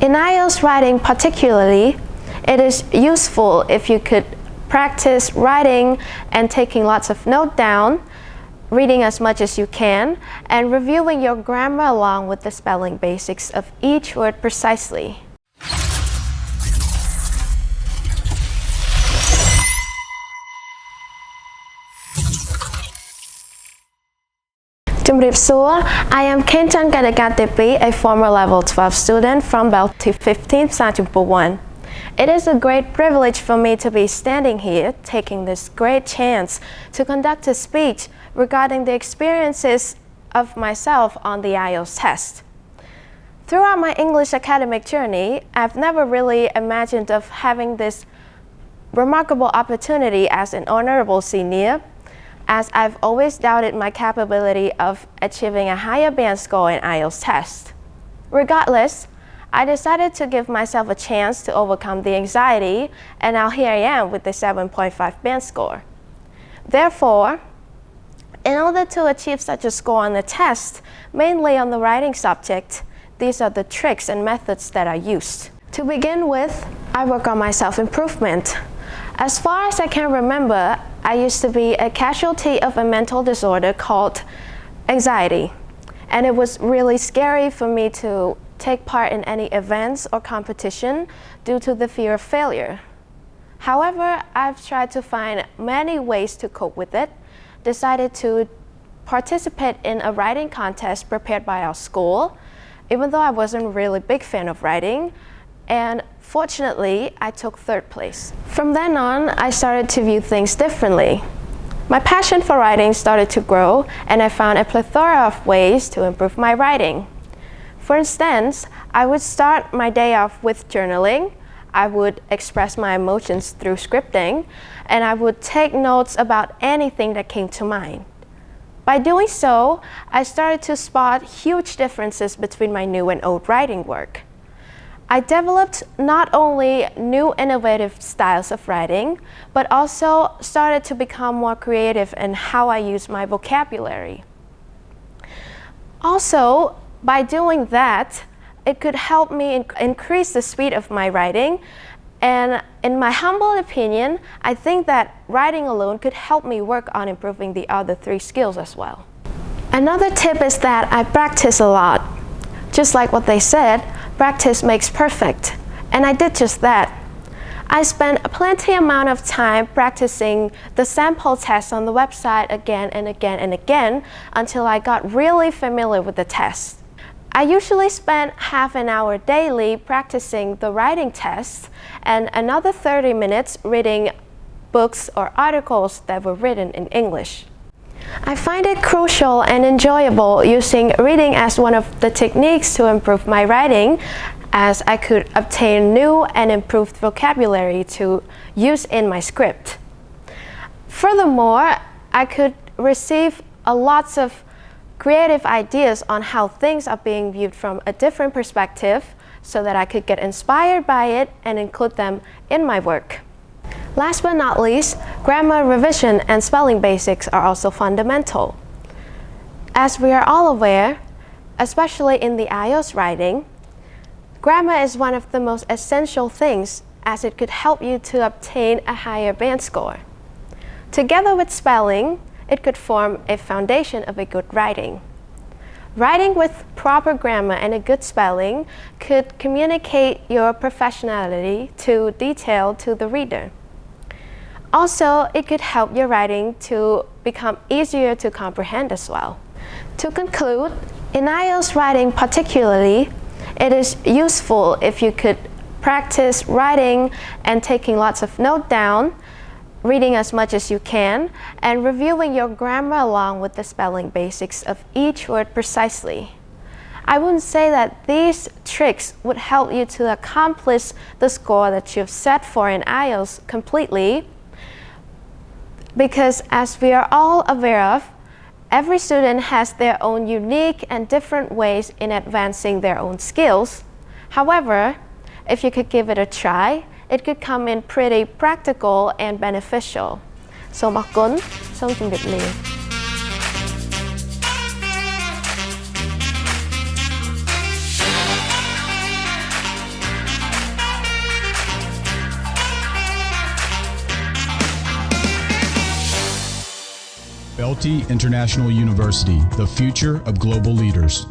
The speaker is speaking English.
In IELTS writing particularly, it is useful if you could practice writing and taking lots of notes down, reading as much as you can, and reviewing your grammar along with the spelling basics of each word precisely. I am KHEN CHANKADEKATEPY, a former level 12 student from BELTEI 15 Phsar Chumpou Vorn. It is a great privilege for me to be standing here, taking this great chance to conduct a speech regarding the experiences of myself on the IELTS test. Throughout my English academic journey, I've never really imagined of having this remarkable opportunity as an honorable senior, as I've always doubted my capability of achieving a higher band score in IELTS test. Regardless, I decided to give myself a chance to overcome the anxiety, and now here I am with the 7.5 band score. Therefore, in order to achieve such a score on the test, mainly on the writing subject, these are the tricks and methods that I used. To begin with, I work on my self-improvement. As far as I can remember, I used to be a casualty of a mental disorder called anxiety, and it was really scary for me to take part in any events or competition due to the fear of failure. However, I've tried to find many ways to cope with it, decided to participate in a writing contest prepared by our school, even though I wasn't a really big fan of writing, and fortunately, I took 3rd place. From then on, I started to view things differently. My passion for writing started to grow, and I found a plethora of ways to improve my writing. For instance, I would start my day off with journaling, I would express my emotions through scripting, and I would take notes about anything that came to mind. By doing so, I started to spot huge differences between my new and old writing work. I developed not only new innovative styles of writing, but also started to become more creative in how I use my vocabulary. Also, by doing that, it could help me increase the speed of my writing, and in my humble opinion, I think that writing alone could help me work on improving the other 3 skills as well. Another tip is that I practice a lot. Just like what they said, practice makes perfect, and I did just that. I spent plenty amount of time practicing the sample tests on the website again and again and again until I got really familiar with the test. I usually spend half an hour daily practicing the writing test and another 30 minutes reading books or articles that were written in English. I find it crucial and enjoyable using reading as one of the techniques to improve my writing, as I could obtain new and improved vocabulary to use in my script. Furthermore, I could receive lots of creative ideas on how things are being viewed from a different perspective so that I could get inspired by it and include them in my work. Last but not least, grammar revision and spelling basics are also fundamental. As we are all aware, especially in the IELTS writing, grammar is one of the most essential things, as it could help you to obtain a higher band score. Together with spelling, it could form a foundation of a good writing. Writing with proper grammar and a good spelling could communicate your professionality to detail to the reader. Also, it could help your writing to become easier to comprehend as well. To conclude, in IELTS writing particularly, it is useful if you could practice writing and taking lots of notes down, reading as much as you can, and reviewing your grammar along with the spelling basics of each word precisely. I wouldn't say that these tricks would help you to accomplish the score that you've set for in IELTS completely, because as we are all aware of, every student has their own unique and different ways in advancing their own skills. However, if you could give it a try, it could come in pretty practical and beneficial. So, អរគុណ សូមជម្រាបលា BELTEI International University, the future of global leaders.